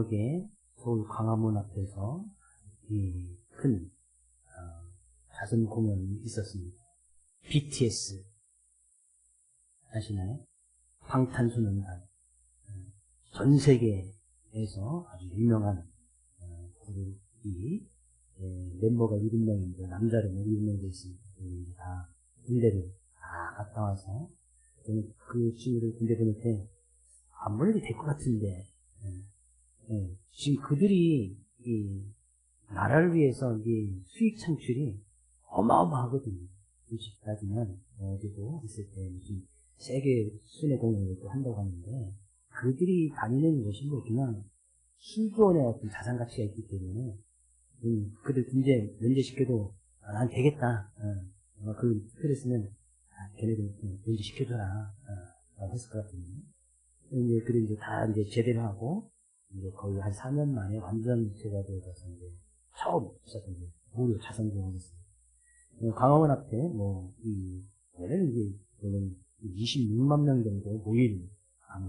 저녁에 서울 광화문 앞에서 이 큰 자선 공연이 있었습니다. BTS 아시나요? 방탄소년단. 전 세계에서 아주 유명한 그룹이 멤버가 7명인데 남자로 7명 되어 있습니다. 다 군대를 다 갔다 와서 그 친구들 군대 보낼 때 멀리 될 것 같은데 지금 그들이 이 나라를 위해서 이 수익 창출이 어마어마하거든요. 솔직히 따지면 어제도 있을 때 무슨 세계 순회 공연을 또 한다고 하는데 그들이 다니는 곳이 뭐 그냥 수조 원의 어떤 자산 가치가 있기 때문에 그들 문제 면제시켜도 난 되겠다. 그 스트레스는 걔네들 면제시켜줘라. 했을 것 같거든요. 이제 그들 이제 다 이제 제대를 하고 이제 거의 한 4년 만에 완전 제자도에 가서 이제 처음 시작한 이제 무료 자선 공연이었습니다. 광화문 앞에 원래는 이제 26만 명 정도 모일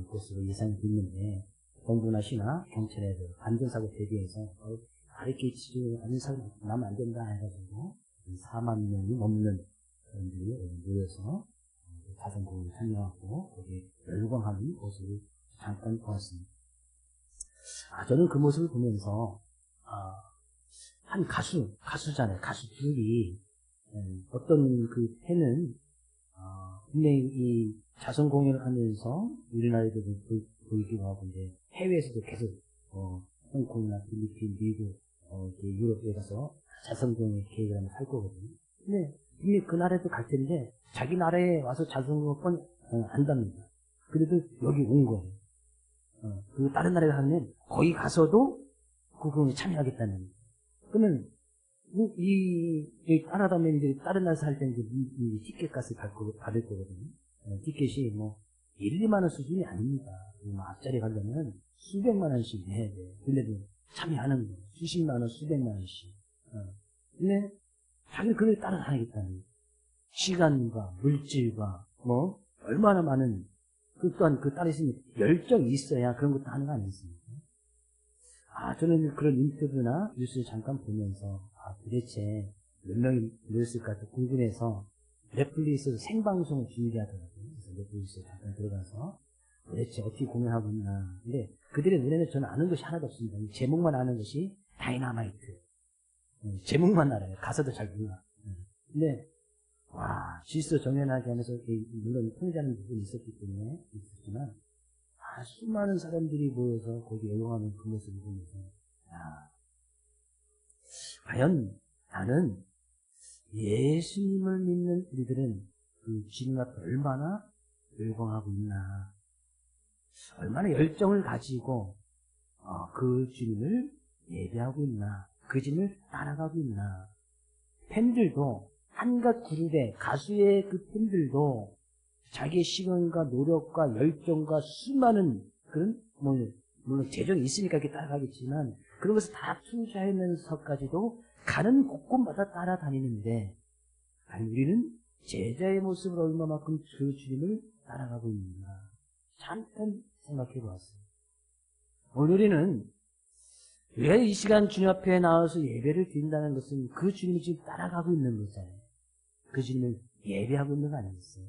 것으로 예상이 됐는데 정부나 시나 경찰에 안전사고 대비해서 바리케이트 안전사고 나면 안 된다 해가지고 4만 명이 넘는 사람들이 모여서 자선 공연에 참여하고 거기에 열광하는 모습을 잠깐 보았습니다. 저는 그 모습을 보면서 한 가수잖아요. 가수 둘이 어떤 그 팬은 분명히 이 자선 공연을 하면서 우리나라에도 보이기도 하고 이제 해외에서도 계속 홍콩이나 필리핀, 미국, 유럽에 가서 자선 공연 계획을 하면 살 거거든요. 근데 이미 그 나라에도 갈 텐데 자기 나라에 와서 자선 공연 안답니다. 그래도 여기 온 거예요. 그리고 다른 나라에 가면 거기 가서도 그 공연에 참여하겠다는. 그러면 따라다니면 이제 다른 나라에서 할 때는 이 티켓값을 받을 거거든요. 티켓이 1, 2만 원 수준이 아닙니다. 앞자리 가려면 수백만 원씩 내야 돼요. 근데도 참여하는 거예요. 수십만 원, 수백만 원씩. 근데 자기는 그걸 따라다니겠다는. 시간과 물질과 얼마나 많은 또한 그 따라 있으면 열정이 있어야 그런 것도 하는 거 아니겠습니까? 저는 그런 인터뷰나 뉴스를 잠깐 보면서 도대체 몇 명이 모였을까 궁금해서 넷플릭스에서 생방송을 준비하더라고요. 그래서 넷플릭스에 잠깐 들어가서 도대체 어떻게 공연하고 있나. 근데 그들의 노래는 저는 아는 것이 하나도 없습니다. 제목만 아는 것이 다이너마이트. 제목만 알아요. 가사도 잘 몰라. 근데 질서 정연하게 하면서 물론 통제하는 부분이 있었기 때문에 있었지만 수많은 사람들이 모여서 거기 열광하는 그 모습을 보면서 과연 나는 예수님을 믿는 우리들은 그 주님 앞에 얼마나 열광하고 있나, 얼마나 열정을 가지고 그 주님을 예배하고 있나, 그 주님을 따라가고 있나. 팬들도 한갓 그룹의 가수의 그 팬들도 자기의 시간과 노력과 열정과 수많은 그런 물론 재정이 있으니까 이렇게 따라가겠지만 그런 것을 다 투자하면서까지도 가는 곳곳마다 따라다니는데 우리는 제자의 모습으로 얼마만큼 그 주님을 따라가고 있는가 잠깐 생각해 보았어요. 오늘 우리는 왜 이 시간 주님 앞에 나와서 예배를 드린다는 것은 그 주님이 지금 따라가고 있는 거잖아요. 그 주님을 예배하고 있는 거 아니겠어요?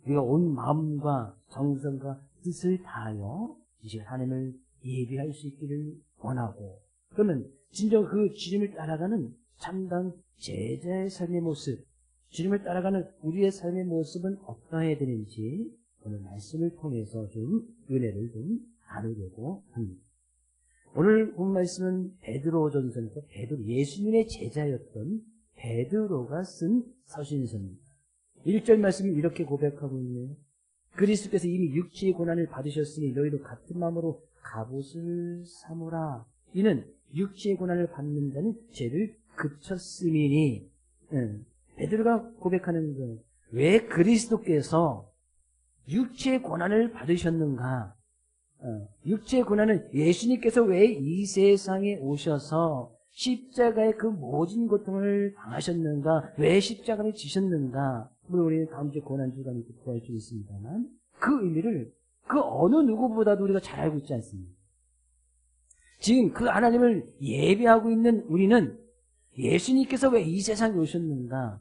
우리가 온 마음과 정성과 뜻을 다하여 이 시간 하나님을 예배할 수 있기를 원하고, 그러면 진정 그 주님을 따라가는 참담 제자의 삶의 모습, 주님을 따라가는 우리의 삶의 모습은 어떠해야 되는지 오늘 말씀을 통해서 좀 은혜를 좀 나누려고 합니다. 오늘 본 말씀은 베드로전서에서 예수님의 제자였던 베드로가 쓴 서신서입니다. 1절 말씀이 이렇게 고백하고 있네요. 그리스도께서 이미 육체의 고난을 받으셨으니 너희도 같은 마음으로 갑옷을 삼으라. 이는 육체의 고난을 받는 자는 죄를 그쳤음이니. 베드로가 고백하는 거예요. 왜 그리스도께서 육체의 고난을 받으셨는가? 육체의 고난은 예수님께서 왜 이 세상에 오셔서 십자가의 그 모진 고통을 당하셨는가? 왜 십자가를 지셨는가? 물론 우리는 다음 주에 고난주가 구할 수 있습니다만 그 의미를 그 어느 누구보다도 우리가 잘 알고 있지 않습니까? 지금 그 하나님을 예배하고 있는 우리는 예수님께서 왜 이 세상에 오셨는가?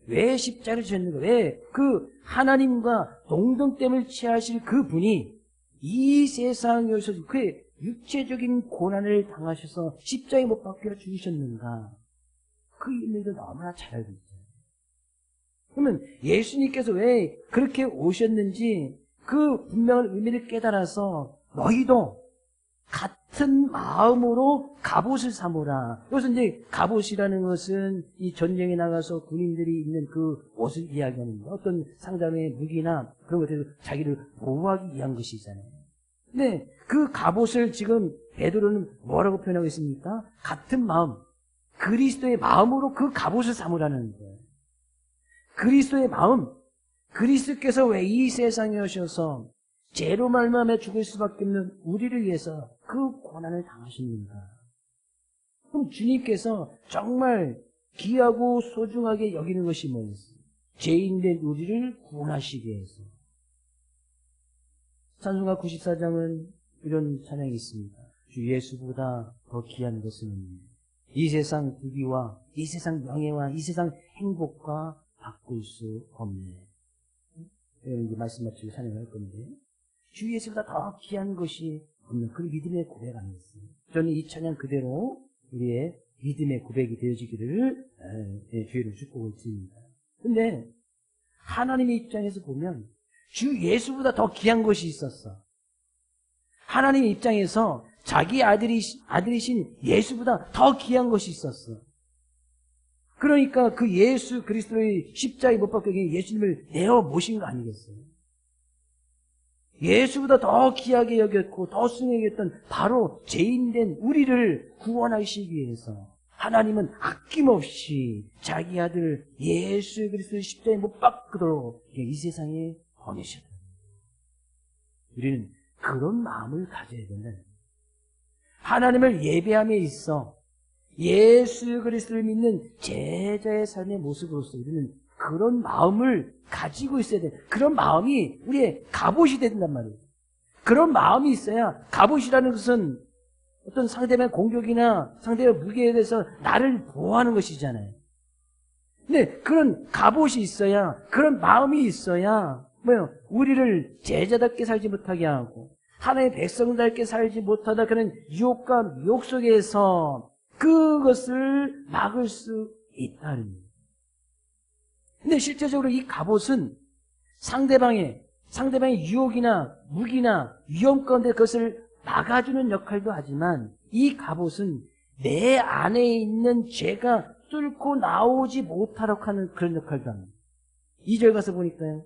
왜 십자가를 지셨는가? 왜 그 하나님과 동등됨을 취하실 그 분이 이 세상에 오셔서 그의 육체적인 고난을 당하셔서 십자가에 못 박혀 죽으셨는가? 그 의미를 너무나 잘 알고 있어요. 그러면 예수님께서 왜 그렇게 오셨는지 그 분명한 의미를 깨달아서 너희도 같은 마음으로 갑옷을 삼으라. 여기서 이제 갑옷이라는 것은 이 전쟁에 나가서 군인들이 입는 그 옷을 이야기하는 거예요. 어떤 상담의 무기나 그런 것들을 자기를 보호하기 위한 것이잖아요. 근데 그 갑옷을 지금 베드로는 뭐라고 표현하고 있습니까? 같은 마음, 그리스도의 마음으로 그 갑옷을 삼으라는 거예요. 그리스도의 마음, 그리스도께서 왜 이 세상에 오셔서 죄로 말미암아 죽을 수밖에 없는 우리를 위해서 그 고난을 당하십니까? 그럼 주님께서 정말 귀하고 소중하게 여기는 것이 뭐였어요? 죄인된 우리를 구원하시기 위해서. 찬송가 94장은 이런 찬양이 있습니다. 주 예수보다 더 귀한 것은 이 세상 부귀와 이 세상 명예와 이 세상 행복과 바꿀 수 없네. 이제 말씀 마치고 찬양을 할 건데, 주 예수보다 더 귀한 것이 없는 그 믿음의 고백 아니겠어요? 저는 이 찬양 그대로 우리의 믿음의 고백이 되어지기를 주의를 축복을 드립니다. 근데 하나님의 입장에서 보면 주 예수보다 더 귀한 것이 있었어. 하나님의 입장에서 자기 아들이신 예수보다 더 귀한 것이 있었어. 그러니까 그 예수 그리스도의 십자가에 못 박혀 예수님을 내어 모신 거 아니겠어요? 예수보다 더 귀하게 여겼고 더 순하게 여겼던 바로 죄인된 우리를 구원하시기 위해서 하나님은 아낌없이 자기 아들 예수 그리스도의 십자가에 못 박도록 이 세상에 보내셨다. 우리는 그런 마음을 가져야 된다. 하나님을 예배함에 있어 예수 그리스도를 믿는 제자의 삶의 모습으로서 우리는 그런 마음을 가지고 있어야 돼. 그런 마음이 우리의 갑옷이 된단 말이에요. 그런 마음이 있어야, 갑옷이라는 것은 어떤 상대방의 공격이나 상대방의 무기에 대해서 나를 보호하는 것이잖아요. 근데 그런 갑옷이 있어야, 그런 마음이 있어야 우리를 제자답게 살지 못하게 하고 하나님의 백성답게 살지 못하다 그런 유혹과 미혹 속에서 그것을 막을 수 있다는 거예요. 근데 실제적으로 이 갑옷은 상대방의 유혹이나 무기나 위험 가운데 그것을 막아주는 역할도 하지만 이 갑옷은 내 안에 있는 죄가 뚫고 나오지 못하도록 하는 그런 역할도 합니다. 2절 가서 보니까요.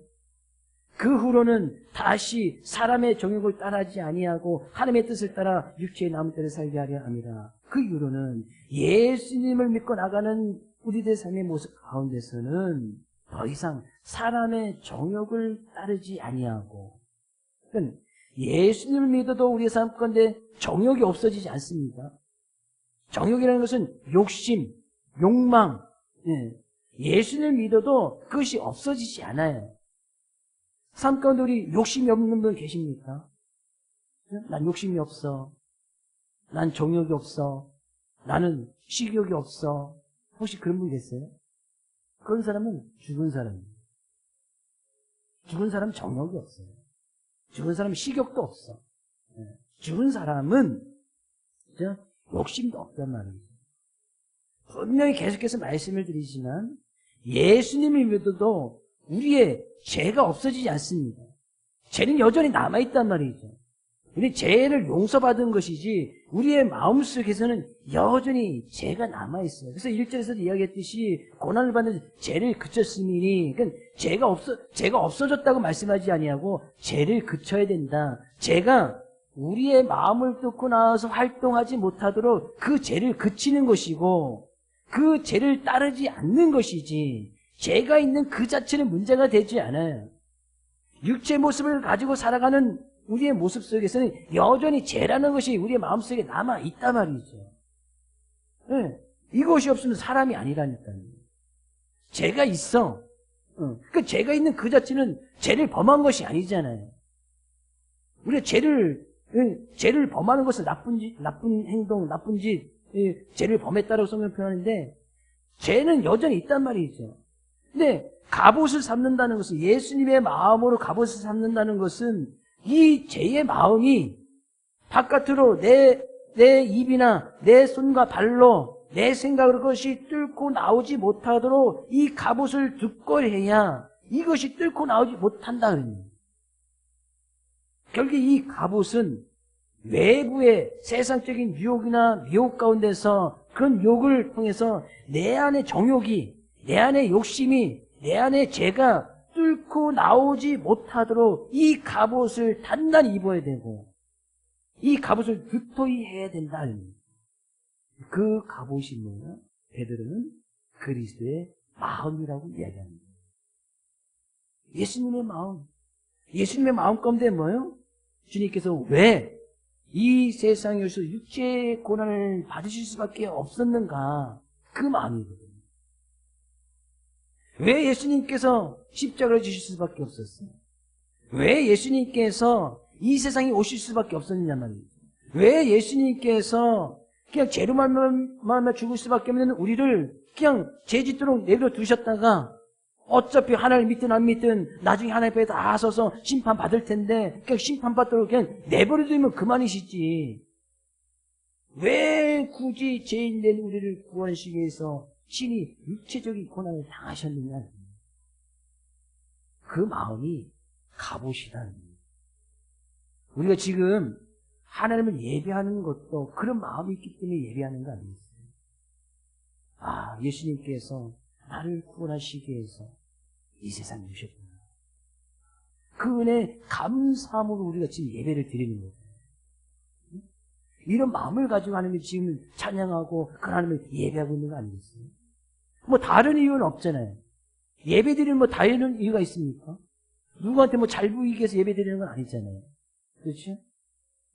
그 후로는 다시 사람의 정욕을 따르지 아니하고 하나님의 뜻을 따라 육체의 남은 때를 살게 하려 합니다. 그 이후로는 예수님을 믿고 나가는 우리들의 삶의 모습 가운데서는 더 이상 사람의 정욕을 따르지 아니하고, 그러니까 예수님을 믿어도 우리의 삶 가운데 정욕이 없어지지 않습니다. 정욕이라는 것은 욕심, 욕망, 예수님을 믿어도 그것이 없어지지 않아요. 삶 가운데 우리 욕심이 없는 분 계십니까? 난 욕심이 없어. 난 정욕이 없어. 나는 식욕이 없어. 혹시 그런 분 계세요? 그런 사람은 죽은 사람이에요. 죽은 사람은 정욕이 없어요. 죽은 사람은 식욕도 없어. 죽은 사람은 욕심도 없단 말이에요. 분명히 계속해서 말씀을 드리지만 예수님을 믿어도 우리의 죄가 없어지지 않습니다. 죄는 여전히 남아있단 말이죠. 우리 죄를 용서받은 것이지 우리의 마음속에서는 여전히 죄가 남아있어요. 그래서 1절에서도 이야기했듯이 고난을 받는 죄를 그쳤으니, 그러니까 죄가 없어졌다고 말씀하지 아니하고 죄를 그쳐야 된다. 죄가 우리의 마음을 뚫고 나와서 활동하지 못하도록 그 죄를 그치는 것이고 그 죄를 따르지 않는 것이지 죄가 있는 그 자체는 문제가 되지 않아요. 육체 모습을 가지고 살아가는 우리의 모습 속에서는 여전히 죄라는 것이 우리의 마음속에 남아있단 말이죠. 네. 이것이 없으면 사람이 아니라니까요. 죄가 있어. 그 죄가 있는 그 자체는 죄를 범한 것이 아니잖아요. 우리가 죄를 죄를 범하는 것은 나쁜 행동, 나쁜 짓, 죄를 범했다라고 성경 표현하는데 죄는 여전히 있단 말이죠. 근데 갑옷을 삼는다는 것은, 예수님의 마음으로 갑옷을 삼는다는 것은 이 죄의 마음이 바깥으로 내 입이나 내 손과 발로 내 생각으로 그것이 뚫고 나오지 못하도록 이 갑옷을 듣고 해야 이것이 뚫고 나오지 못한다 그럽니다. 결국 이 갑옷은 외부의 세상적인 유혹이나 미혹 가운데서 그런 유혹을 통해서 내 안의 정욕이, 내 안의 욕심이, 내 안의 죄가 뚫고 나오지 못하도록 이 갑옷을 단단히 입어야 되고 이 갑옷을 두터이 해야 된다. 그 갑옷이 뭐냐? 베드로는 그리스도의 마음이라고 이야기합니다. 예수님의 마음. 예수님의 마음 가운데 뭐예요? 주님께서 왜 이 세상에서 육체의 고난을 받으실 수밖에 없었는가? 그 마음이거든요. 왜 예수님께서 십자가를 지실 수밖에 없었어요? 왜 예수님께서 이 세상에 오실 수밖에 없었느냐 말이죠. 왜 예수님께서 그냥 죄로 말미암아 죽을 수밖에 없는 우리를 그냥 죄짓도록 내버려 두셨다가 어차피 하나님 믿든 안 믿든 나중에 하나님 앞에 다 서서 심판받을 텐데 그냥 심판받도록 그냥 내버려 두면 그만이시지. 왜 굳이 죄인된 우리를 구원하시기 위해서 신이 육체적인 고난을 당하셨느냐. 그 마음이 갑옷이다. 우리가 지금 하나님을 예배하는 것도 그런 마음이 있기 때문에 예배하는 거 아니겠어요? 아, 예수님께서 나를 구원하시기 위해서 이 세상에 오셨구나. 그 은혜 감사함으로 우리가 지금 예배를 드리는 거예요. 이런 마음을 가지고 하나님을 지금 찬양하고 그 하나님을 예배하고 있는 거 아니겠어요? 뭐 다른 이유는 없잖아요. 예배 드리는 뭐 다른 이유가 있습니까? 누구한테 뭐 잘 보이기 위해서 예배 드리는 건 아니잖아요. 그렇죠?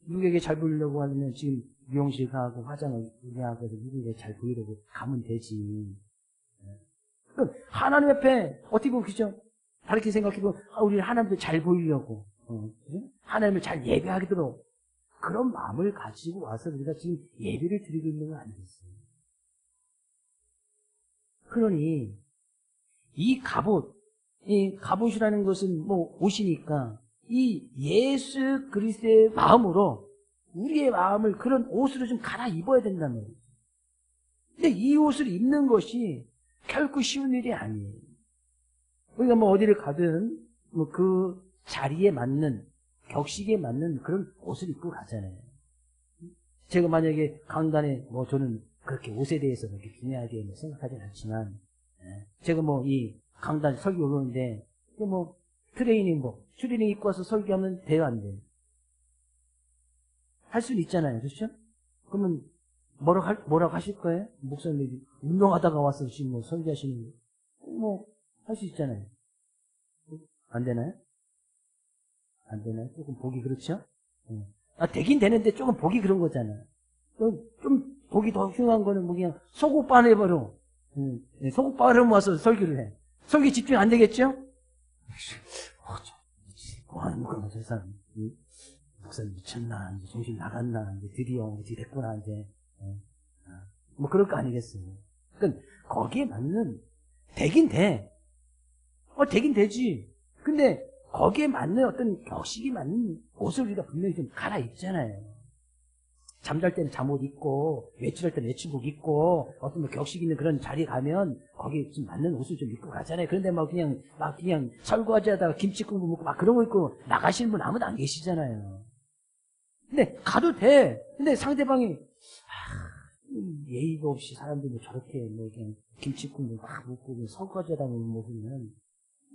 누구에게 잘 보이려고 하면 지금 미용실 가고 화장을 하고 해서 누구에게 잘 보이려고 가면 되지. 그럼 하나님 앞에 어떻게 보면 그죠? 다르게 생각해보면 우리 하나님도 잘 보이려고 하나님을 잘 예배하도록 그런 마음을 가지고 와서 우리가 지금 예배를 드리고 있는 건 아니겠어요? 그러니 이 갑옷이라는 것은 뭐 옷이니까 이 예수 그리스도의 마음으로 우리의 마음을 그런 옷으로 좀 갈아입어야 된다는 거예요. 근데 이 옷을 입는 것이 결코 쉬운 일이 아니에요. 우리가 뭐 어디를 가든 뭐 그 자리에 맞는 격식에 맞는 그런 옷을 입고 가잖아요. 제가 만약에 강단에 뭐 저는 그렇게 옷에 대해서 그렇게 중요하게 뭐 생각하진 않지만 제가 뭐 이 강단 설교 오는데 뭐 트레이닝 입고 와서 설교하면 돼요, 안 돼요? 할 수는 있잖아요, 그렇죠? 그러면 뭐라고 하실 거예요? 목사님이 운동하다가 와서 지금 뭐 설교하시는 거 뭐 할 수 있잖아요. 안 되나요? 안 되나요? 조금 보기 그렇죠? 되긴 되는데 조금 보기 그런 거잖아요. 좀 보기 더 흉한 거는 뭐 그냥 속옷 내버려. 속옷 바르면 와서 설교를 해. 설교 집중 안 되겠죠? 뭐 하는 거야, 저 사람. 목사님 미쳤나? 이제 정신 나갔나? 이제 드디어 됐구나, 이제. 뭐 그럴 거 아니겠어요. 그러니까 거기에 맞는, 되긴 돼. 되긴 되지. 근데 거기에 맞는 어떤 격식이 맞는 옷을 우리가 분명히 좀 갈아입잖아요. 잠잘 때는 잠옷 입고, 외출할 때는 외출복 입고, 어떤 뭐 격식 있는 그런 자리에 가면 거기에 좀 맞는 옷을 좀 입고 가잖아요. 그런데 막 그냥 설거지 하다가 김치국물 먹고 막 그런 거 입고 나가시는 분 아무도 안 계시잖아요. 근데 가도 돼. 근데 상대방이, 예의가 없이 사람들이 뭐 저렇게 뭐 그냥 김치국물 막 먹고 설거지 하다 먹으면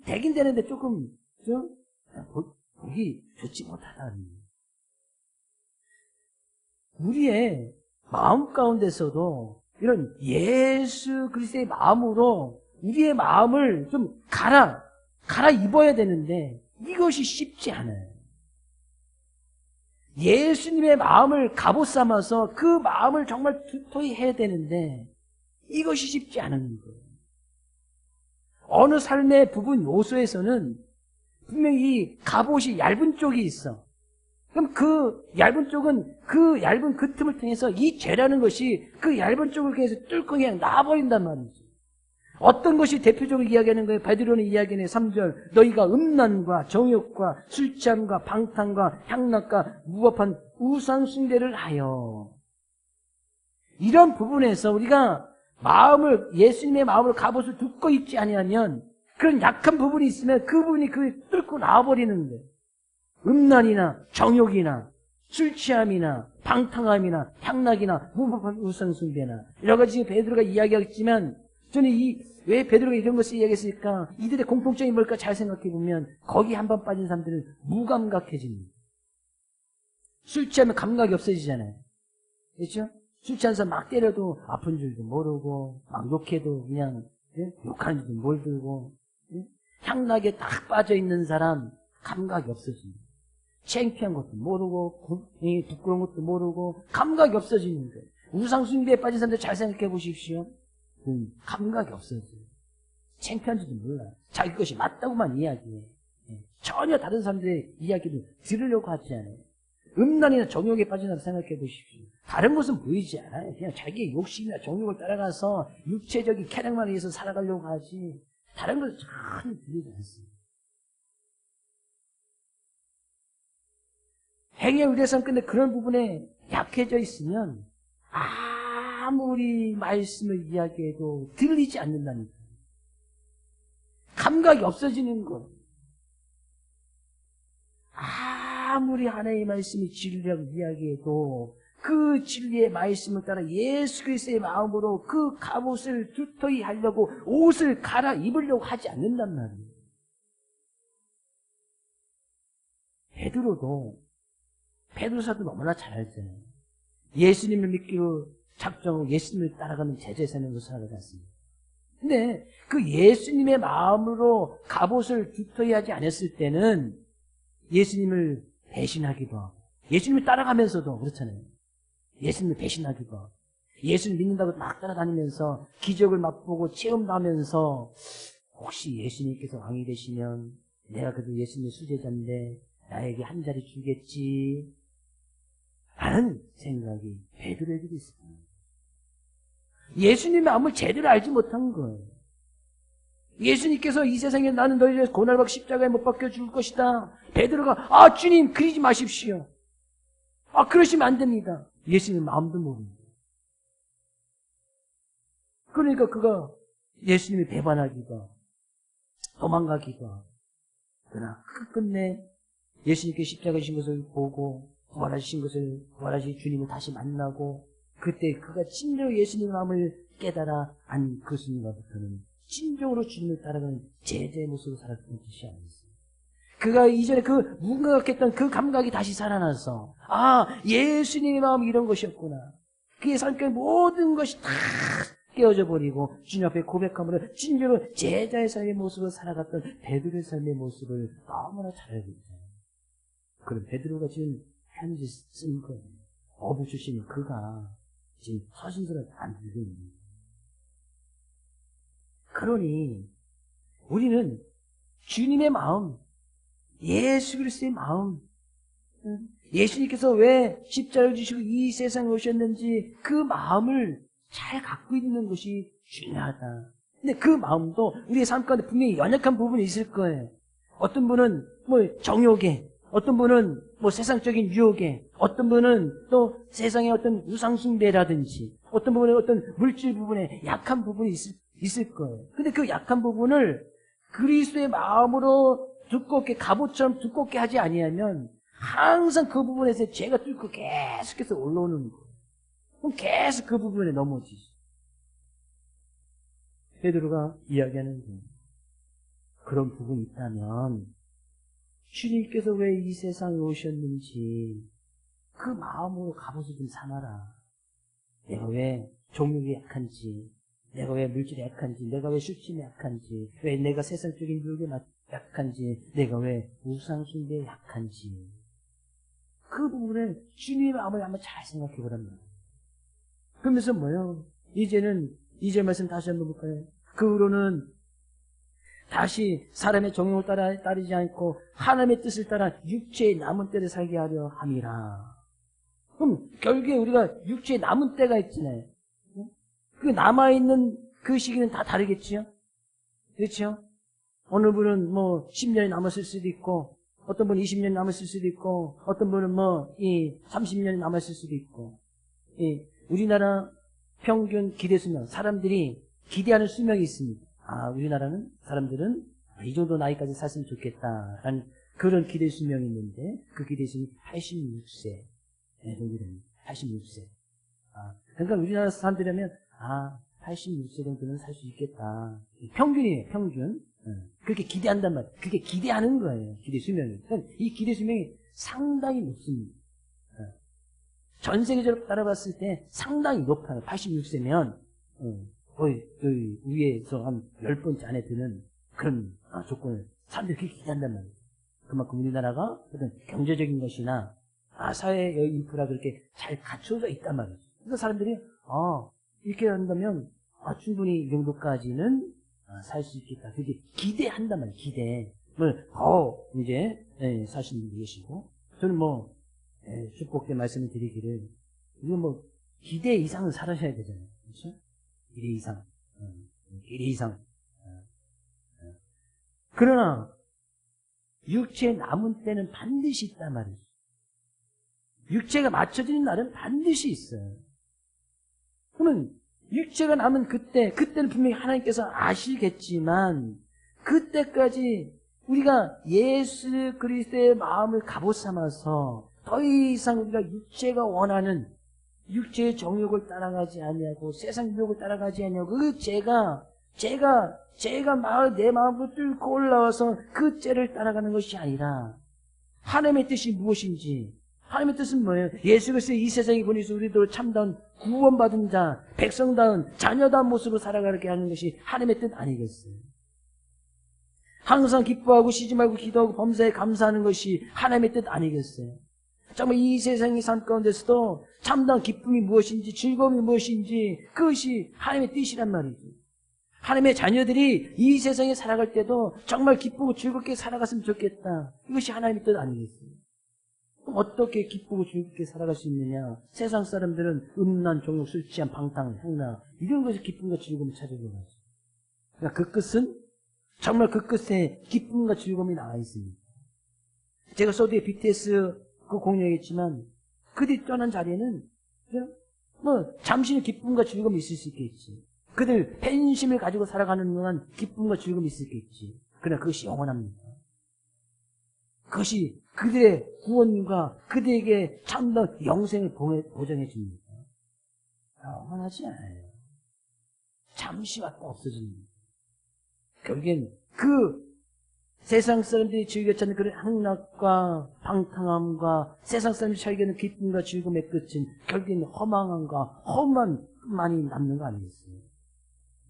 되긴 되는데 조금, 보기 좋지 못하다는 거예요. 우리의 마음 가운데서도 이런 예수 그리스도의 마음으로 우리의 마음을 좀 갈아입어야 되는데 이것이 쉽지 않아요. 예수님의 마음을 갑옷 삼아서 그 마음을 정말 두터이 해야 되는데 이것이 쉽지 않은 거예요. 어느 삶의 부분 요소에서는 분명히 이 갑옷이 얇은 쪽이 있어. 그럼 그 얇은 쪽은 그 얇은 그 틈을 통해서 이 죄라는 것이 그 얇은 쪽을 통해서 뚫고 그냥 나와버린단 말이죠. 어떤 것이 대표적으로 이야기하는 거예요? 베드로는 이야기하는 3절. 너희가 음란과 정욕과 술 취함과 방탕과 향락과 무법한 우상 숭배를 하여. 이런 부분에서 우리가 예수님의 마음으로 갑옷을 듣고 있지 아니하면 그런 약한 부분이 있으면 그 부분이 뚫고 나와버리는 거예요. 음란이나 정욕이나 술 취함이나 방탕함이나 향락이나 무법한 우상 숭배나 여러 가지 베드로가 이야기하겠지만 저는 왜 베드로가 이런 것을 이야기했을까? 이들의 공통점이 뭘까? 잘 생각해 보면 거기 한 번 빠진 사람들은 무감각해집니다. 술 취하면 감각이 없어지잖아요. 그렇죠? 술 취한 사람 막 때려도 아픈 줄도 모르고 막 욕해도 그냥 욕하는 줄도 모르고 향락에 딱 빠져있는 사람 감각이 없어집니다. 창피한 것도 모르고 부끄러운 것도 모르고 감각이 없어지는 거예요. 우상숭배에 빠진 사람들 잘 생각해 보십시오. 감각이 없어져요. 창피한지도 몰라요. 자기 것이 맞다고만 이야기해. 전혀 다른 사람들의 이야기를 들으려고 하지 않아요. 음란이나 정욕에 빠진 사람 생각해 보십시오. 다른 것은 보이지 않아요. 그냥 자기의 욕심이나 정욕을 따라가서 육체적인 쾌락만 위해서 살아가려고 하지 다른 것은 전혀 들리지 않습니다. 행위에 의뢰선 근데 그런 부분에 약해져 있으면 아무리 말씀을 이야기해도 들리지 않는다니까. 감각이 없어지는 것. 아무리 하나님의 말씀이 진리라고 이야기해도 그 진리의 말씀을 따라 예수 그리스도의 마음으로 그 갑옷을 두터이 하려고 옷을 갈아입으려고 하지 않는단 말이에요. 베드로사도 너무나 잘 알잖아요. 예수님을 믿기로 작정하고 예수님을 따라가는 제자의 삶으로 살아갔습니다. 근데 그 예수님의 마음으로 갑옷을 두터이 하지 않았을 때는 예수님을 배신하기도 하고 예수님을 따라가면서도 그렇잖아요. 예수님을 배신하기도 하고 예수를 믿는다고 막 따라다니면서 기적을 맛보고 체험도 하면서 혹시 예수님께서 왕이 되시면 내가 그래도 예수님의 수제자인데 나에게 한 자리 주겠지 라는 생각이 베드로에게도 있습니다. 예수님의 마음을 제대로 알지 못한 거예요. 예수님께서 이 세상에 나는 너희를 고난받고 십자가에 못 박혀 죽을 것이다. 베드로가 주님 그러지 마십시오. 그러시면 안 됩니다. 예수님 마음도 모릅니다. 그러니까 그가 예수님이 배반하기가 도망가기가 그러나 끝내 예수님께 십자가에 지신 것을 보고 부활하신 주님을 다시 만나고 그때 그가 진정으로 예수님의 마음을 깨달아 안 그 순간부터는 진정으로 주님을 따라가는 제자의 모습으로 살았던 것이 아니었어요. 그가 이전에 그 무감각했던 그 감각이 다시 살아나서 예수님의 마음이 이런 것이었구나. 그의 삶의 모든 것이 다 깨어져 버리고 주님 앞에 고백함으로 진정으로 제자의 삶의 모습으로 살아갔던 베드로의 삶의 모습을 너무나 잘 알고 있어요. 그럼 베드로가 지금 편지 쓴 거예요. 어부 출신인 그가 지금 서신서를 안 들고 있는 거예요. 그러니 우리는 주님의 마음, 예수 그리스도의 마음, 예수님께서 왜 십자가를 지시고 이 세상에 오셨는지 그 마음을 잘 갖고 있는 것이 중요하다. 근데 그 마음도 우리의 삶 가운데 분명히 연약한 부분이 있을 거예요. 어떤 분은 정욕에, 어떤 분은 세상적인 유혹에, 어떤 분은 또 세상의 어떤 우상숭배라든지, 어떤 분은 어떤 물질 부분에 약한 부분이 있을 거예요. 근데 그 약한 부분을 그리스도의 마음으로 두껍게 갑옷처럼 두껍게 하지 아니하면 항상 그 부분에서 죄가 뚫고 계속해서 올라오는 거예요. 그럼 계속 그 부분에 넘어지죠. 베드로가 이야기하는 거예요. 그런 부분이 있다면 주님께서 왜 이 세상에 오셨는지 그 마음으로 갑옷을 좀 삼아라. 내가 왜 종욕이 약한지, 내가 왜 물질이 약한지, 내가 왜 술침에 약한지, 왜 내가 세상적인 유혹에 약한지, 내가 왜 우상숭배에 약한지 그 부분을 주님의 마음을 한번 잘 생각해 보란 말이에요. 그러면서 뭐예요? 이제는 2절 말씀 다시 한번 볼까요? 그 후로는 다시 사람의 정욕을 따르지 않고 하나님의 뜻을 따라 육체의 남은 때를 살게 하려 함이라. 그럼 결국에 우리가 육체의 남은 때가 있잖아요. 그 남아있는 그 시기는 다 다르겠지요? 그렇죠? 어느 분은 뭐 10년이 남았을 수도 있고, 어떤 분은 20년이 남았을 수도 있고, 어떤 분은 뭐 30년이 남았을 수도 있고. 우리나라 평균 기대 수명, 사람들이 기대하는 수명이 있습니다. 우리나라는 사람들은 이 정도 나이까지 살았으면 좋겠다라는 그런 기대 수명이 있는데, 그 기대 수명이 86세 정도 됩니다. 86세. 그러니까 우리나라 사람들이라면 86세 정도는 살 수 있겠다. 평균이에요, 평균. 그렇게 기대한단 말이에요. 그게 기대하는 거예요, 기대 수명이. 이 기대 수명이 상당히 높습니다. 전 세계적으로 따라봤을 때 상당히 높아요. 86세면 거의 위에서 한 10번째 안에 드는 그런 조건을 사람들이 그렇게 기대한단 말이에요. 그만큼 우리나라가 어떤 경제적인 것이나 사회의 인프라 그렇게 잘 갖춰져 있단 말이죠. 그래서 사람들이 이렇게 한다면 충분히 이 정도까지는 살 수 있겠다. 그게 기대한단 말이에요. 기대를 더 이제 사시는 분도 계시고, 저는 뭐 축복된 말씀을 드리기를, 이거 뭐 기대 이상은 살아셔야 되잖아요. 그렇죠? 기대 이상, 기대 이상. 그러나 육체의 남은 때는 반드시 있단 말이죠. 육체가 맞춰지는 날은 반드시 있어요. 그러면 육체가 남은 그때는 분명히 하나님께서 아시겠지만, 그때까지 우리가 예수 그리스도의 마음을 갑옷 삼아서 더 이상 우리가 육체가 원하는 육체의 정욕을 따라가지 아니하고 세상 유혹을 따라가지 아니하고 그 제가 내 마음으로 뚫고 올라와서 그 죄를 따라가는 것이 아니라, 하나님의 뜻이 무엇인지, 하나님의 뜻은 뭐예요? 예수 그리스도 이 세상에 보내서 우리도 참다운 구원받은 자, 백성다운 자녀다운 모습으로 살아가게 하는 것이 하나님의 뜻 아니겠어요? 항상 기뻐하고 쉬지 말고 기도하고 범사에 감사하는 것이 하나님의 뜻 아니겠어요? 정말 이 세상의 삶 가운데서도 참다운 기쁨이 무엇인지, 즐거움이 무엇인지, 그것이 하나님의 뜻이란 말이죠. 하나님의 자녀들이 이 세상에 살아갈 때도 정말 기쁘고 즐겁게 살아갔으면 좋겠다. 이것이 하나님의 뜻 아니겠어요? 그럼 어떻게 기쁘고 즐겁게 살아갈 수 있느냐? 세상 사람들은 음란, 종욕, 술 취한, 방탕, 향락 이런 것에 기쁨과 즐거움을 찾으려고 하죠. 그러니까 그 끝은 정말 그 끝에 기쁨과 즐거움이 나와 있습니다. 제가 소드의 BTS 그 공유했지만 그들이 떠난 자리에는 뭐 잠시의 기쁨과 즐거움이 있을 수 있겠지. 그들 팬심을 가지고 살아가는 동안 기쁨과 즐거움이 있을 수 있겠지. 그러나 그것이 영원합니다. 그것이 그들의 구원과 그들에게 참다운 영생을 보장해 줍니다. 영원하지 않아요. 잠시 왔다 없어집니다. 결국엔 그 세상 사람들이 즐겨 찾는 그런 향락과 방탕함과 세상 사람들이 즐기는 기쁨과 즐거움의 끝은 결국엔 허망함과 험한만이 남는 거 아니겠어요?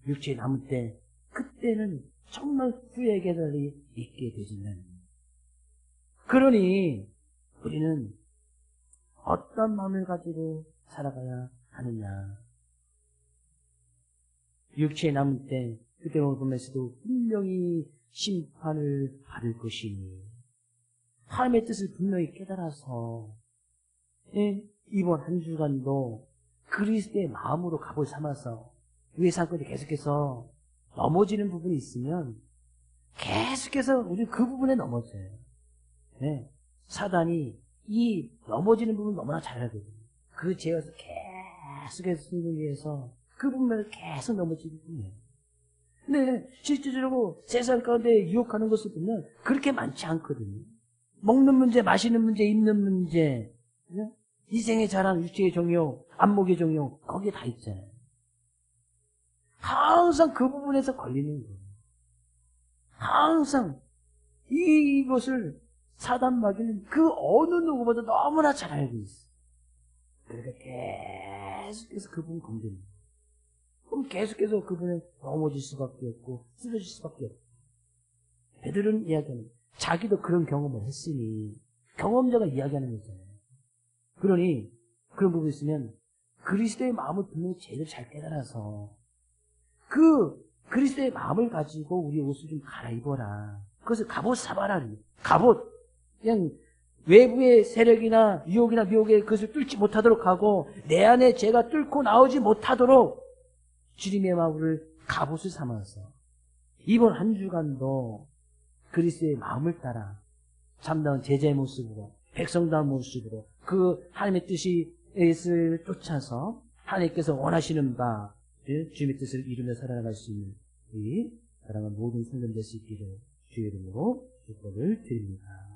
육체에 남을 때, 그때는 정말 후회의 계절이 있게 되지는. 그러니 우리는 어떤 마음을 가지고 살아가야 하느냐. 육체에 남을 때 그때 보면서도 분명히 심판을 받을 것이니, 하나님의 뜻을 분명히 깨달아서 이번 한 주간도 그리스도의 마음으로 갑을 삼아서 우리의 삶가운데 계속해서 넘어지는 부분이 있으면 계속해서 우리는 그 부분에 넘어져요. 사단이 이 넘어지는 부분 너무나 잘 알거든요. 그 죄에서 계속해서 승리하기 위해서 그 부분을 계속 넘어지는 분이에요. 근데 실질적으로 세상 가운데 유혹하는 것을 보면 그렇게 많지 않거든요. 먹는 문제, 마시는 문제, 입는 문제, 이생의 자랑, 육체의 정욕, 안목의 정욕, 거기에 다 있잖아요. 항상 그 부분에서 걸리는 거예요. 항상 이것을 사단 마귀는 그 어느 누구보다 너무나 잘 알고 있어요. 그러니까 계속해서 그분 건드립니다. 그럼 계속해서 그분은 넘어질 수밖에 없고 쓰러질 수밖에 없고. 베드로는 이야기하는, 자기도 그런 경험을 했으니 경험자가 이야기하는 거잖아요. 그러니 그런 부분이 있으면 그리스도의 마음을 분명히 제대로 잘 깨달아서 그 그리스도의 마음을 가지고 우리의 옷을 좀 갈아입어라. 그것을 갑옷 사바라. 갑옷. 그냥 외부의 세력이나 유혹이나 미혹에 그것을 뚫지 못하도록 하고 내 안에 죄가 뚫고 나오지 못하도록 주님의 마음을 갑옷을 삼아서 이번 한 주간도 그리스도의 마음을 따라 참다운 제자의 모습으로 백성다운 모습으로 그 하나님의 뜻을 쫓아서 하나님께서 원하시는 바를 주님의 뜻을 이루며 살아갈 수 있는 이 사랑하는 모든 성도들 될 수 있기를 주의 이름으로 축복을 드립니다.